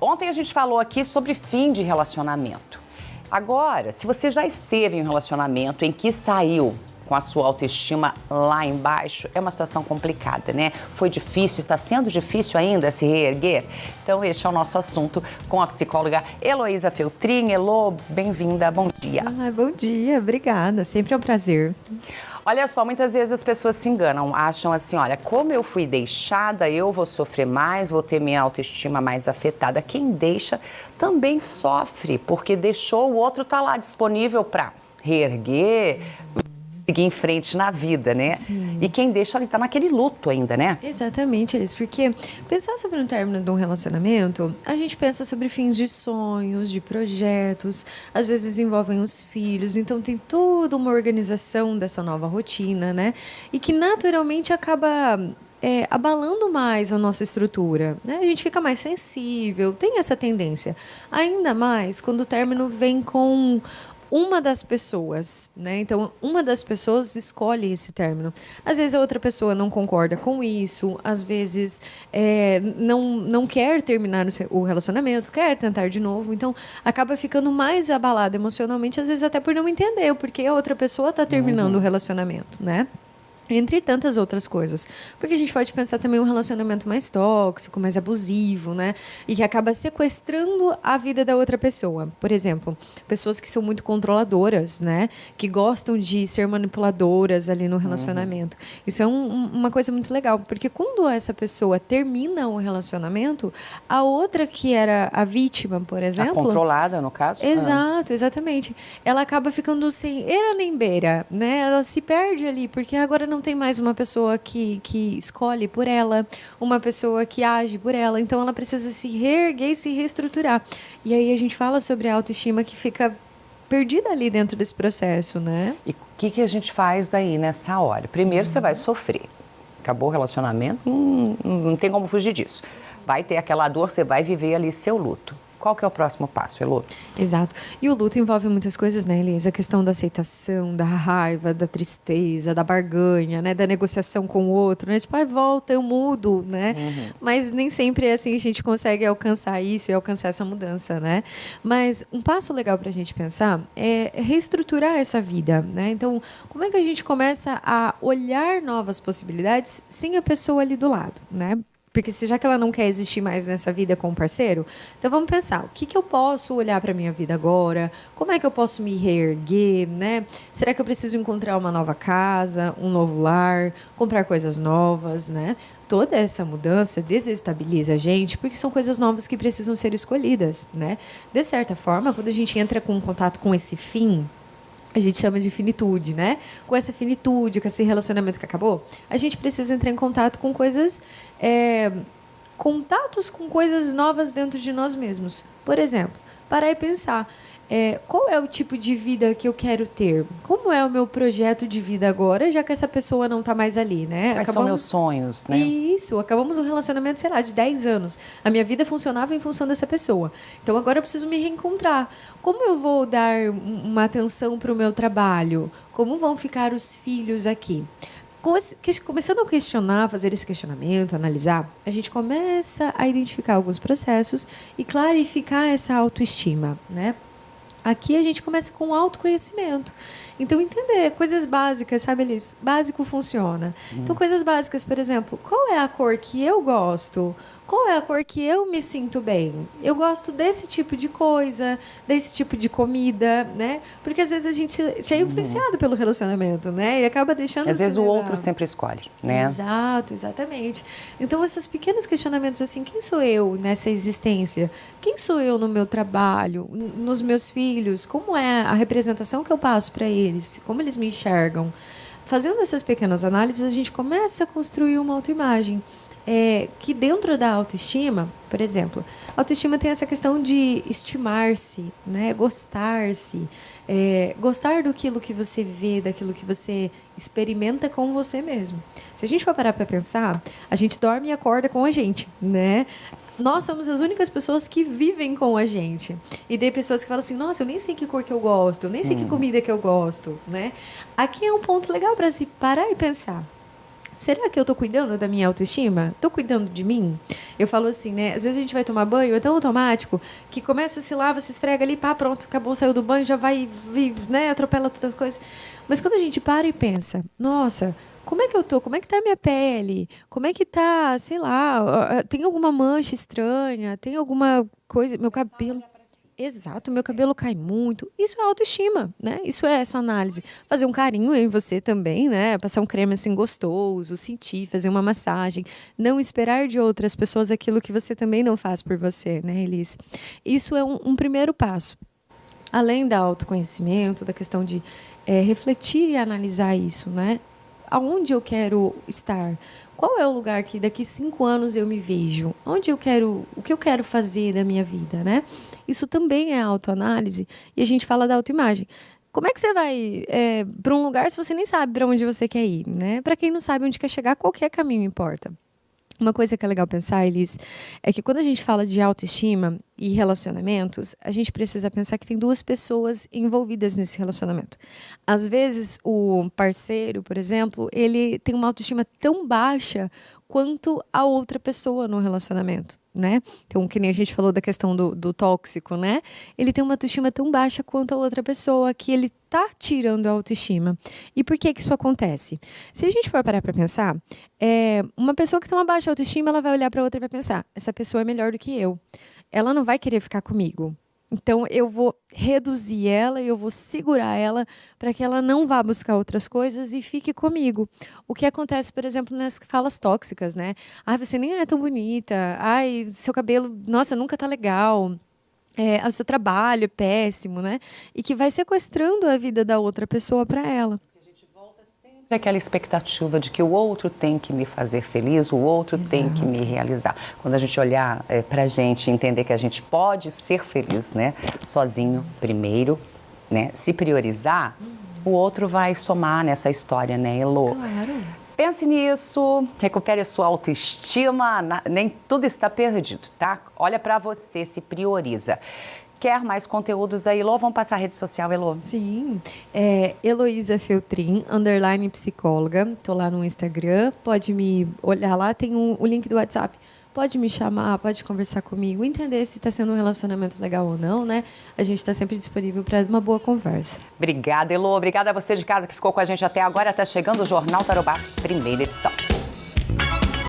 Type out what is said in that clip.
Ontem a gente falou aqui sobre fim de relacionamento. Agora, se você já esteve em um relacionamento em que saiu com a sua autoestima lá embaixo, é uma situação complicada, né? Foi difícil, está sendo difícil ainda se reerguer? Então, este é o nosso assunto com a psicóloga Heloísa Feltrin. Elô, bem-vinda, bom dia. Bom dia, obrigada, sempre é um prazer. Olha só, muitas vezes as pessoas se enganam, acham assim, olha, como eu fui deixada, eu vou sofrer mais, vou ter minha autoestima mais afetada. Quem deixa também sofre, porque deixou, o outro tá lá disponível para reerguer, seguir em frente na vida, né? Sim. E quem deixa, ele tá naquele luto ainda, né? Exatamente, Elis, porque pensar sobre um término de um relacionamento, a gente pensa sobre fins de sonhos, de projetos, às vezes envolvem os filhos, então tem toda uma organização dessa nova rotina, né? E que naturalmente acaba abalando mais a nossa estrutura, né? A gente fica mais sensível, tem essa tendência. Ainda mais quando o término vem com uma das pessoas, né? Então, uma das pessoas escolhe esse término. Às vezes a outra pessoa não concorda com isso, às vezes não quer terminar o relacionamento, quer tentar de novo. Então, acaba ficando mais abalada emocionalmente, às vezes até por não entender o porquê a outra pessoa está terminando o relacionamento, né? Entre tantas outras coisas. Porque a gente pode pensar também um relacionamento mais tóxico, mais abusivo, né? E que acaba sequestrando a vida da outra pessoa. Por exemplo, pessoas que são muito controladoras, né? Que gostam de ser manipuladoras ali no relacionamento. Isso é uma coisa muito legal, porque quando essa pessoa termina o relacionamento, a outra que era a vítima, por exemplo... A controlada, no caso? Exato, exatamente. Ela acaba ficando sem eira nem beira, né? Ela se perde ali, porque agora não tem mais uma pessoa que escolhe por ela, uma pessoa que age por ela, então ela precisa se reerguer e se reestruturar. E aí a gente fala sobre a autoestima que fica perdida ali dentro desse processo, né? E o que a gente faz daí nessa hora? Primeiro você vai sofrer. Acabou o relacionamento, não tem como fugir disso. Vai ter aquela dor, você vai viver ali seu luto. Qual que é o próximo passo, Elô? Exato. E o luto envolve muitas coisas, né, Elisa? A questão da aceitação, da raiva, da tristeza, da barganha, né? Da negociação com o outro, né? Tipo, volta, eu mudo, né? Mas nem sempre é assim a gente consegue alcançar isso e alcançar essa mudança, né? Mas um passo legal para a gente pensar é reestruturar essa vida, né? Então, como é que a gente começa a olhar novas possibilidades sem a pessoa ali do lado, né? Porque já que ela não quer existir mais nessa vida com o parceiro, então vamos pensar, o que eu posso olhar para a minha vida agora? Como é que eu posso me reerguer, né? Será que eu preciso encontrar uma nova casa, um novo lar, comprar coisas novas, né? Toda essa mudança desestabiliza a gente, porque são coisas novas que precisam ser escolhidas, né? De certa forma, quando a gente entra com contato com esse fim, a gente chama de finitude, né? Com essa finitude, com esse relacionamento que acabou, a gente precisa entrar em contato com coisas... contatos com coisas novas dentro de nós mesmos. Por exemplo, parar e pensar... qual é o tipo de vida que eu quero ter? Como é o meu projeto de vida agora, já que essa pessoa não está mais ali, né? Quais são meus sonhos, né? Isso, acabamos um relacionamento, sei lá, de 10 anos. A minha vida funcionava em função dessa pessoa. Então, agora eu preciso me reencontrar. Como eu vou dar uma atenção para o meu trabalho? Como vão ficar os filhos aqui? Começando a questionar, fazer esse questionamento, analisar, a gente começa a identificar alguns processos e clarificar essa autoestima, né? Aqui a gente começa com autoconhecimento. Então, entender coisas básicas, sabe, Elis? Básico funciona. Então, coisas básicas, por exemplo, qual é a cor que eu gosto? Qual é a cor que eu me sinto bem? Eu gosto desse tipo de coisa, desse tipo de comida, né? Porque às vezes a gente é influenciado pelo relacionamento, né? E acaba deixando... Às vezes o outro sempre escolhe, né? Exato, exatamente. Então, esses pequenos questionamentos assim, quem sou eu nessa existência? Quem sou eu no meu trabalho, nos meus filhos? Como é a representação que eu passo para eles? Como eles me enxergam? Fazendo essas pequenas análises, a gente começa a construir uma autoimagem. Que dentro da autoestima, por exemplo, a autoestima tem essa questão de estimar-se, né? Gostar-se, gostar daquilo que você vê, daquilo que você experimenta com você mesmo. Se a gente for parar para pensar, a gente dorme e acorda com a gente, né? Nós somos as únicas pessoas que vivem com a gente. E tem pessoas que falam assim, nossa, eu nem sei que cor que eu gosto, eu nem sei que comida que eu gosto, né? Aqui é um ponto legal para se parar e pensar. Será que eu tô cuidando da minha autoestima? Tô cuidando de mim? Eu falo assim, né? Às vezes a gente vai tomar banho, é tão automático, que começa, se lava, se esfrega ali, pá, pronto, acabou, saiu do banho, já vai, né, atropela todas as coisas. Mas quando a gente para e pensa, nossa, como é que eu tô? Como é que tá a minha pele? Como é que tá, sei lá, tem alguma mancha estranha? Tem alguma coisa, meu cabelo... Exato, meu cabelo cai muito. Isso é autoestima, né? Isso é essa análise. Fazer um carinho em você também, né? Passar um creme assim gostoso, sentir, fazer uma massagem. Não esperar de outras pessoas aquilo que você também não faz por você, né, Elis? Isso é um primeiro passo. Além do autoconhecimento, da questão de refletir e analisar isso, né? Aonde eu quero estar? Qual é o lugar que daqui 5 anos eu me vejo? Onde eu quero, o que eu quero fazer da minha vida, né? Isso também é autoanálise e a gente fala da autoimagem. Como é que você vai para um lugar se você nem sabe para onde você quer ir, né? Para quem não sabe onde quer chegar, qualquer caminho importa. Uma coisa que é legal pensar, Elis, é que quando a gente fala de autoestima e relacionamentos, a gente precisa pensar que tem 2 pessoas envolvidas nesse relacionamento. Às vezes, o parceiro, por exemplo, ele tem uma autoestima tão baixa quanto a outra pessoa no relacionamento, né? Então, que nem a gente falou da questão do tóxico, né? Ele tem uma autoestima tão baixa quanto a outra pessoa, que ele tá tirando a autoestima. E por que isso acontece? Se a gente for parar para pensar, uma pessoa que tem uma baixa autoestima, ela vai olhar para outra e vai pensar, essa pessoa é melhor do que eu. Ela não vai querer ficar comigo. Então, eu vou reduzir ela, eu vou segurar ela para que ela não vá buscar outras coisas e fique comigo. O que acontece, por exemplo, nas falas tóxicas, né? Ai, você nem é tão bonita. Ai, seu cabelo, nossa, nunca tá legal. O seu trabalho é péssimo, né? E que vai sequestrando a vida da outra pessoa para ela. Aquela expectativa de que o outro tem que me fazer feliz, o outro tem que me realizar. Quando a gente olhar para a gente, entender que a gente pode ser feliz, né? Sozinho, primeiro, né? Se priorizar, o outro vai somar nessa história, né, Elô? Claro. Pense nisso, recupere a sua autoestima, nem tudo está perdido, tá? Olha para você, se prioriza. Quer mais conteúdos da Elô? Vamos passar a rede social, Elô? Sim, Heloísa Feltrin, _psicóloga. Estou lá no Instagram, pode me olhar lá, tem o link do WhatsApp. Pode me chamar, pode conversar comigo, entender se está sendo um relacionamento legal ou não, né? A gente está sempre disponível para uma boa conversa. Obrigada, Elô. Obrigada a você de casa que ficou com a gente até agora. Está chegando o Jornal Tarobá, primeira edição.